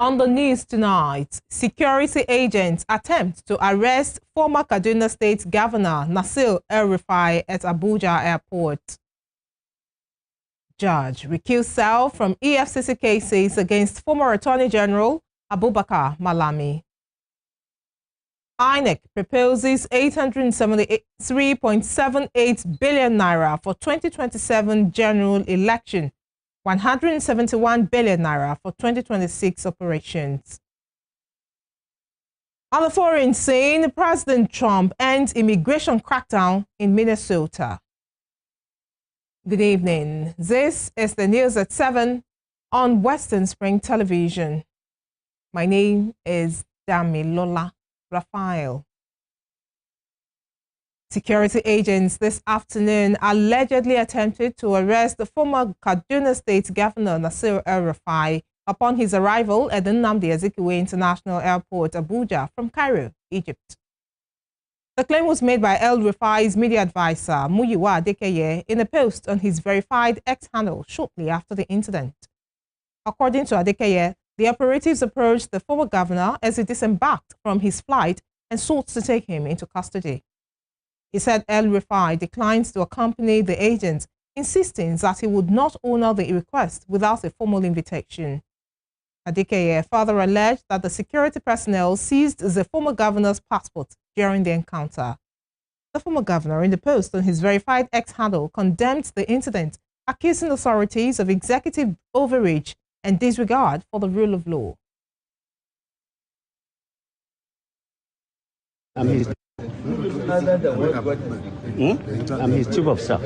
On the news tonight, security agents attempt to arrest former Kaduna State Governor Nasir El-Rufai at Abuja Airport. Judge recused self from EFCC cases against former Attorney General Abubakar Malami. Inec proposes 873.78 billion naira for 2027 general election, 171 billion naira for 2026 operations. On the foreign scene, President Trump ends immigration crackdown in Minnesota. Good evening. This is the news at 7 on Western Spring Television. My name is Damilola Raphael. Security agents this afternoon allegedly attempted to arrest the former Kaduna State Governor Nasir El-Rufai upon his arrival at the Nnamdi Azikiwe International Airport, Abuja, from Cairo, Egypt. The claim was made by El-Rufai's media advisor, Muyiwa Adekeye, in a post on his verified X handle shortly after the incident. According to Adekeye, the operatives approached the former governor as he disembarked from his flight and sought to take him into custody. He said El-Rufai declined to accompany the agents, insisting that he would not honor the request without a formal invitation. Adekeye further alleged that the security personnel seized the former governor's passport during the encounter. The former governor, in the post on his verified X handle, condemned the incident, accusing authorities of executive overreach and disregard for the rule of law. I'm his chief of staff.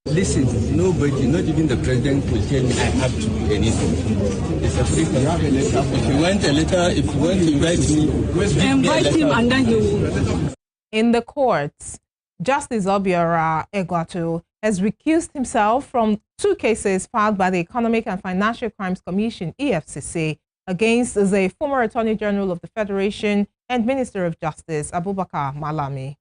Listen, nobody, not even the president, will tell me I have to do anything. It's a free country. If you want a letter, if you want to invite me, invite him and then he will. In the courts, Justice Obiora Egwatu has recused himself from 2 cases filed by the Economic and Financial Crimes Commission, EFCC, against the former Attorney General of the Federation and Minister of Justice, Abubakar Malami.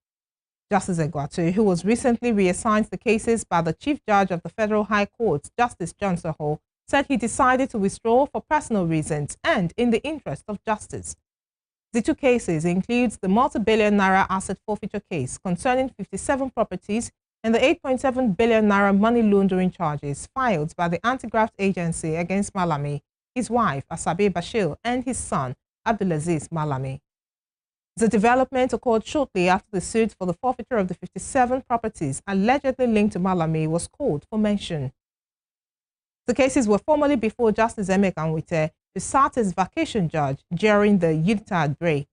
Justice Egwatu, who was recently reassigned the cases by the Chief Judge of the Federal High Court, Justice John Soho, said he decided to withdraw for personal reasons and in the interest of justice. The 2 cases include the multi-billion naira asset forfeiture case concerning 57 properties and the 8.7 billion naira money laundering charges filed by the Anti-Graft Agency against Malami, his wife Asabe Bashir, and his son Abdulaziz Malami. The development occurred shortly after the suit for the forfeiture of the 57 properties allegedly linked to Malami was called for mention. The cases were formally before Justice Emeka Nwite, who sat as vacation judge during the Yuletide break.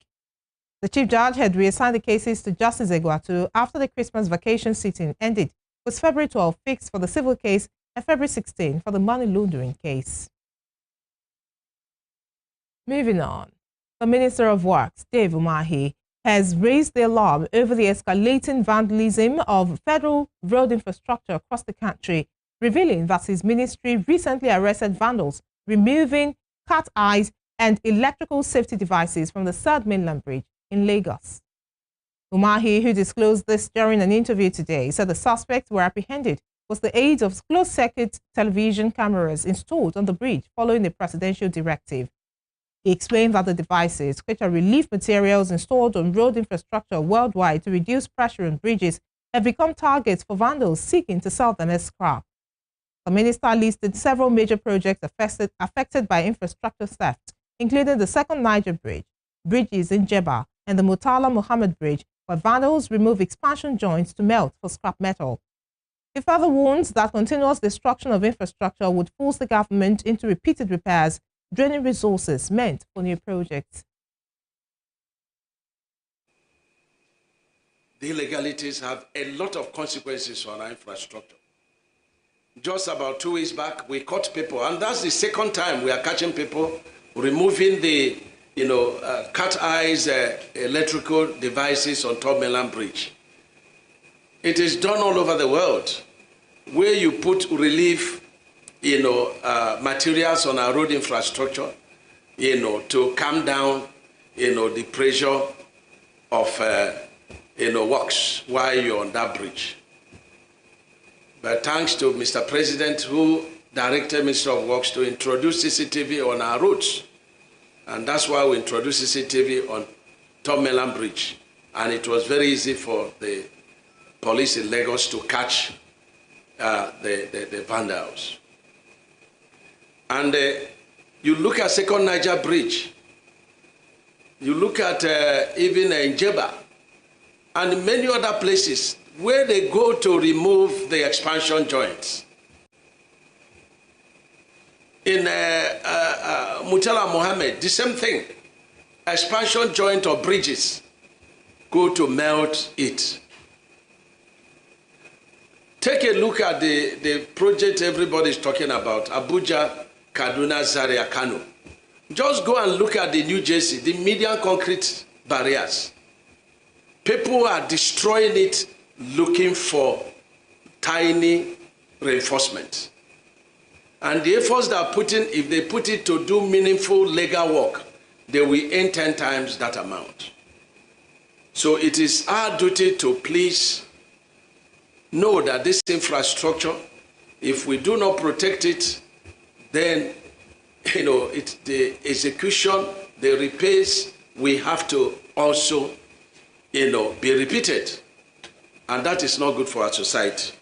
The Chief Judge had reassigned the cases to Justice Egwatu after the Christmas vacation sitting ended, with February 12 fixed for the civil case and February 16 for the money laundering case. Moving on, the Minister of Works, Dave Umahi, has raised the alarm over the escalating vandalism of federal road infrastructure across the country, revealing that his ministry recently arrested vandals removing cat eyes and electrical safety devices from the Third Mainland Bridge in Lagos. Umahi, who disclosed this during an interview today, said the suspects were apprehended with the aid of closed-circuit television cameras installed on the bridge following a presidential directive. He explained that the devices, which are relief materials installed on road infrastructure worldwide to reduce pressure on bridges, have become targets for vandals seeking to sell them as scrap. The minister listed several major projects affected by infrastructure theft, including the Second Niger Bridge, bridges in Jebba, and the Murtala Muhammad Bridge, where vandals remove expansion joints to melt for scrap metal. He further warns that continuous destruction of infrastructure would force the government into repeated repairs, draining resources meant for new projects. The illegalities have a lot of consequences on our infrastructure. Just about 2 weeks back, we caught people, and that's the second time we are catching people removing the cat eyes electrical devices on Third Mainland Bridge. It is done all over the world, where you put relief materials on our road infrastructure, to calm down, the pressure of, works while you're on that bridge. But thanks to Mr. President, who directed Minister of Works to introduce CCTV on our roads. And that's why we introduced CCTV on Tom Melan Bridge. And it was very easy for the police in Lagos to catch the vandals. And you look at Second Niger Bridge, you look at even Njeba, and many other places where they go to remove the expansion joints. In Mutala Mohammed, the same thing. Expansion joint or bridges go to melt it. Take a look at the project everybody's talking about, Abuja, Kaduna, Zaria, Kano. Just go and look at the New Jersey, the median concrete barriers. People are destroying it looking for tiny reinforcements. And the efforts they are putting, if they put it to do meaningful legal work, they will earn 10 times that amount. So it is our duty to please know that this infrastructure, if we do not protect it, then the execution, the repairs, we have to also be repeated. And that is not good for our society.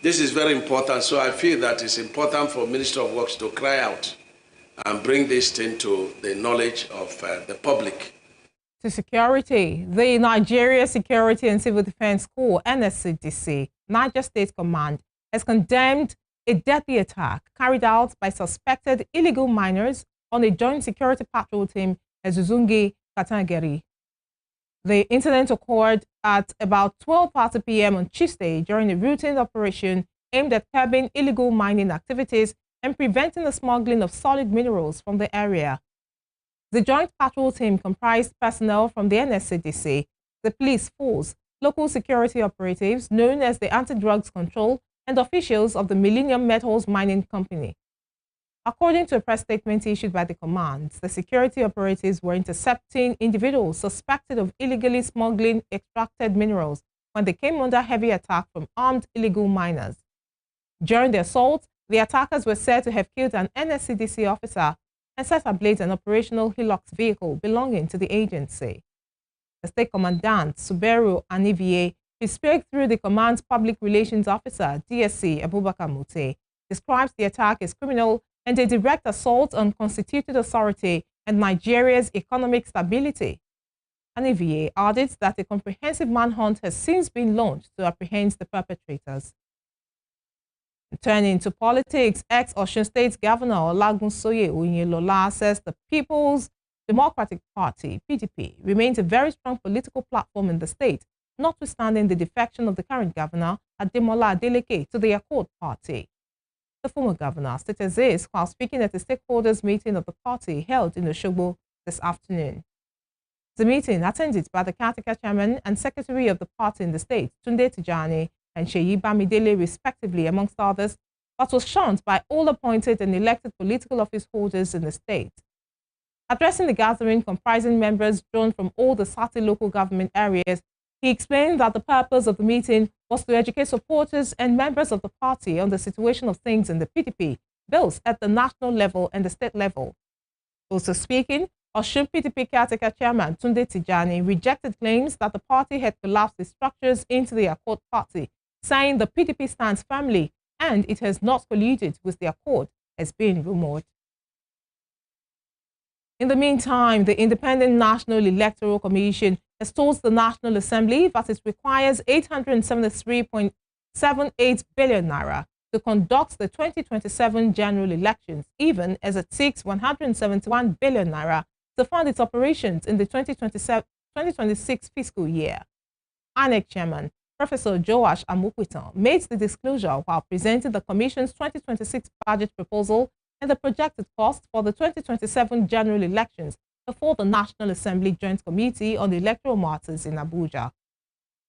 This is very important, so I feel that it's important for Minister of Works to cry out and bring this thing to the knowledge of the public. To security, the Nigeria Security and Civil Defense Corps, NSCDC, Niger State Command, has condemned a deadly attack carried out by suspected illegal miners on a joint security patrol team at Zuzungi, Katangeri. The incident occurred at about 12:30 p.m. on Tuesday during a routine operation aimed at curbing illegal mining activities and preventing the smuggling of solid minerals from the area. The joint patrol team comprised personnel from the NSCDC, the police force, local security operatives known as the Anti-Drugs Control, and officials of the Millennium Metals Mining Company. According to a press statement issued by the command, the security operatives were intercepting individuals suspected of illegally smuggling extracted minerals when they came under heavy attack from armed illegal miners. During the assault, the attackers were said to have killed an NSCDC officer and set ablaze an operational Hilux vehicle belonging to the agency. The state commandant, Suberu Anivie, who spoke through the command's public relations officer, DSC Abubakar Mute, describes the attack as criminal and a direct assault on constituted authority and Nigeria's economic stability. Anivie added that a comprehensive manhunt has since been launched to apprehend the perpetrators. Turning to politics, ex-Osun State Governor Olagunsoye Oyinlola says the People's Democratic Party, PDP, remains a very strong political platform in the state, notwithstanding the defection of the current governor, Ademola Adeleke, to the Accord Party. The former governor stated this while speaking at a stakeholders meeting of the party held in Osogbo this afternoon. The meeting, attended by the caretaker chairman and secretary of the party in the state, Tunde Tijani and Seyi Bamidele, respectively, amongst others, but was shunned by all appointed and elected political office holders in the state. Addressing the gathering comprising members drawn from all the 30 local government areas, he explained that the purpose of the meeting was to educate supporters and members of the party on the situation of things in the PDP, both at the national level and the state level. Also speaking, Osun PDP caretaker chairman Tunde Tijani rejected claims that the party had collapsed its structures into the Accord Party, saying the PDP stands firmly and it has not colluded with the Accord, as being rumored. In the meantime, the Independent National Electoral Commission has told the National Assembly that it requires 873.78 billion naira to conduct the 2027 general elections, even as it seeks 171 billion naira to fund its operations in the 2026 fiscal year. Inec chairman, Professor Joash Amukwiton, made the disclosure while presenting the Commission's 2026 budget proposal and the projected cost for the 2027 general elections before the National Assembly Joint Committee on Electoral Matters in Abuja.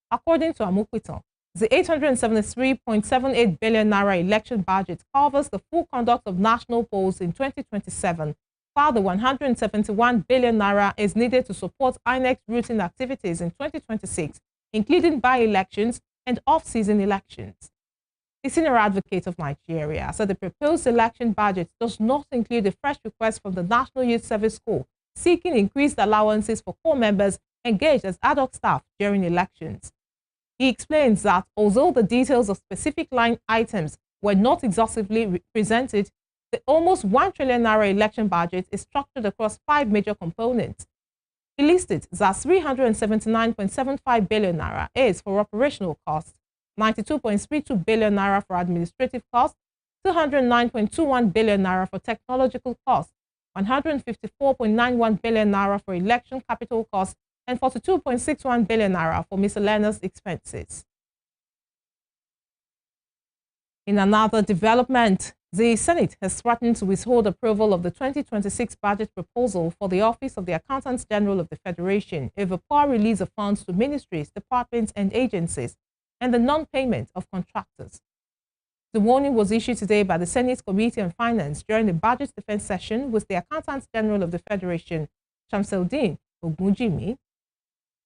According to Amukwiton, the 873.78 billion naira election budget covers the full conduct of national polls in 2027, while the 171 billion naira is needed to support INEC's routine activities in 2026, including by-elections, and off-season elections. The senior advocate of Nigeria said the proposed election budget does not include a fresh request from the National Youth Service Corps seeking increased allowances for corps members engaged as ad hoc staff during elections. He explains that although the details of specific line items were not exhaustively presented, the almost 1 trillion naira election budget is structured across 5 major components. He listed that 379.75 billion naira is for operational costs, 92.32 billion naira for administrative costs, 209.21 billion naira for technological costs, 154.91 billion naira for election capital costs, and 42.61 billion naira for miscellaneous expenses. In another development, the Senate has threatened to withhold approval of the 2026 budget proposal for the Office of the Accountant General of the Federation over poor release of funds to ministries, departments, and agencies, and the non-payment of contractors. The warning was issued today by the Senate Committee on Finance during the budget defense session with the Accountant General of the Federation, Shamsuddin Ogunjimi.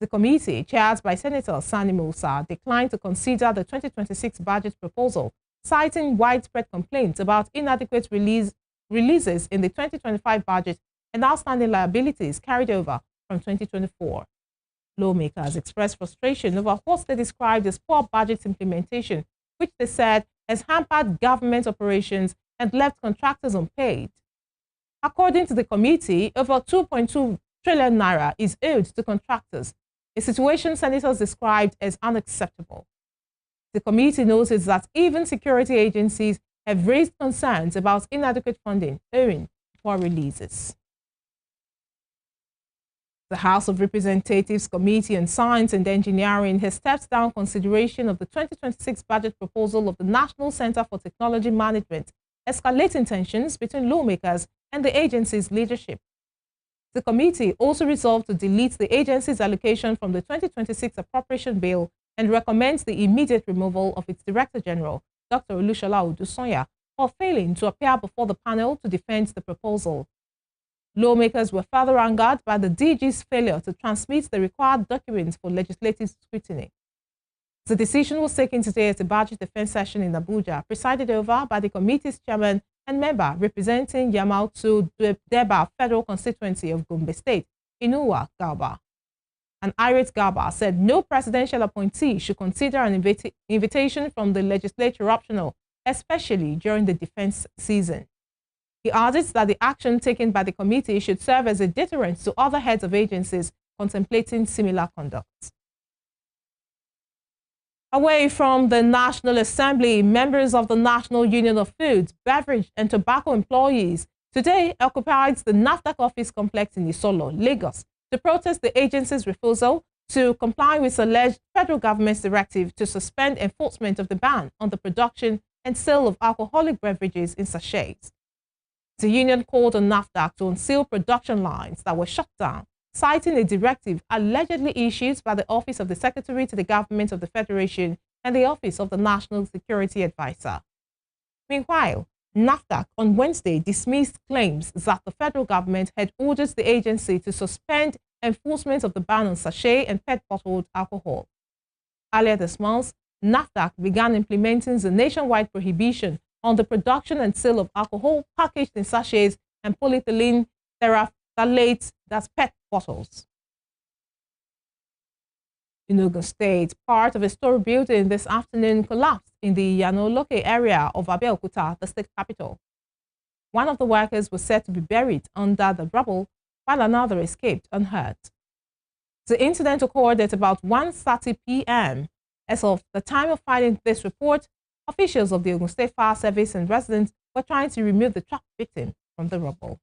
The committee, chaired by Senator Sani Musa, declined to consider the 2026 budget proposal, citing widespread complaints about inadequate releases in the 2025 budget and outstanding liabilities carried over from 2024. Lawmakers expressed frustration over what they described as poor budget implementation, which they said has hampered government operations and left contractors unpaid. According to the committee, over 2.2 trillion naira is owed to contractors, a situation senators described as unacceptable. The committee noted that even security agencies have raised concerns about inadequate funding owing to poor releases. The House of Representatives Committee on Science and Engineering has stepped down consideration of the 2026 budget proposal of the National Center for Technology Management, escalating tensions between lawmakers and the agency's leadership. The committee also resolved to delete the agency's allocation from the 2026 appropriation bill and recommends the immediate removal of its Director General, Dr. Olushola Odusonya, for failing to appear before the panel to defend the proposal. Lawmakers were further angered by the DG's failure to transmit the required documents for legislative scrutiny. The decision was taken today at a budget defense session in Abuja, presided over by the committee's chairman and member representing Yamautu Deba Federal Constituency of Gombe State, Inuwa Garba. An irate Garba said no presidential appointee should consider an invitation from the legislature optional, especially during the defense season. He added that the action taken by the committee should serve as a deterrent to other heads of agencies contemplating similar conduct. Away from the National Assembly, members of the National Union of Food, Beverage and Tobacco Employees today occupied the NAFDAC office complex in Isolo, Lagos, to protest the agency's refusal to comply with alleged federal government's directive to suspend enforcement of the ban on the production and sale of alcoholic beverages in sachets. The union called on NAFDAC to unseal production lines that were shut down, citing a directive allegedly issued by the Office of the Secretary to the Government of the Federation and the Office of the National Security Advisor. Meanwhile, NAFDAC on Wednesday dismissed claims that the federal government had ordered the agency to suspend enforcement of the ban on sachet and PET-bottled alcohol. Earlier this month, NAFDAC began implementing the nationwide prohibition on the production and sale of alcohol packaged in sachets and polyethylene terephthalate, that's PET bottles. In Ogun State, part of a store building this afternoon collapsed in the Yanoloke area of Abeokuta, the state capital. One of the workers was said to be buried under the rubble, while another escaped unhurt. The incident occurred at about 1:30 p.m. As of the time of filing this report, officials of the Ogun State Fire Service and residents were trying to remove the trapped victim from the rubble.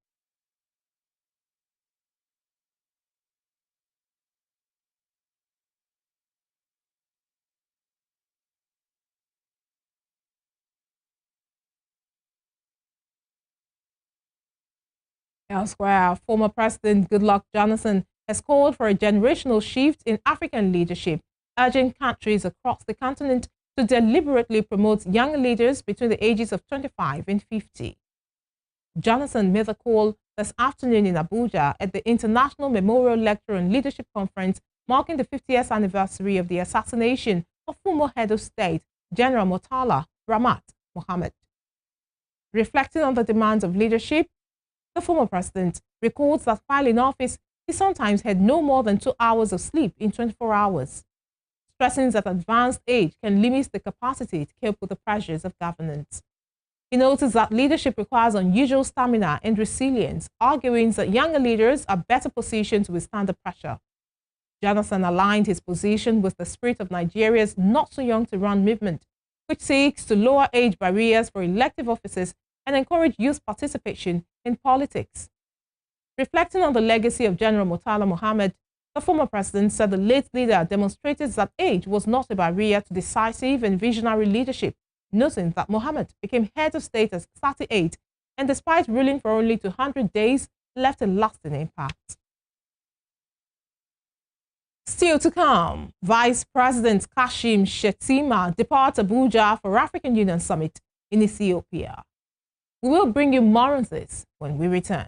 Elsewhere, former President Goodluck Jonathan has called for a generational shift in African leadership, urging countries across the continent to deliberately promote young leaders between the ages of 25 and 50. Jonathan made the call this afternoon in Abuja at the International Memorial Lecture on Leadership Conference marking the 50th anniversary of the assassination of former head of state, General Murtala Mohammed. Reflecting on the demands of leadership, the former president records that while in office, he sometimes had no more than 2 hours of sleep in 24 hours, stressing that advanced age can limit the capacity to cope with the pressures of governance. He noted that leadership requires unusual stamina and resilience, arguing that younger leaders are better positioned to withstand the pressure. Jonathan aligned his position with the spirit of Nigeria's not-so-young-to-run movement, which seeks to lower age barriers for elective offices and encourage youth participation in politics. Reflecting on the legacy of General Murtala Mohammed, the former president said the late leader demonstrated that age was not a barrier to decisive and visionary leadership, noting that Mohammed became head of state at 38 and despite ruling for only 200 days, left a lasting impact. Still to come, Vice President Kashim Shettima departs Abuja for African Union Summit in Ethiopia. We will bring you more on this when we return.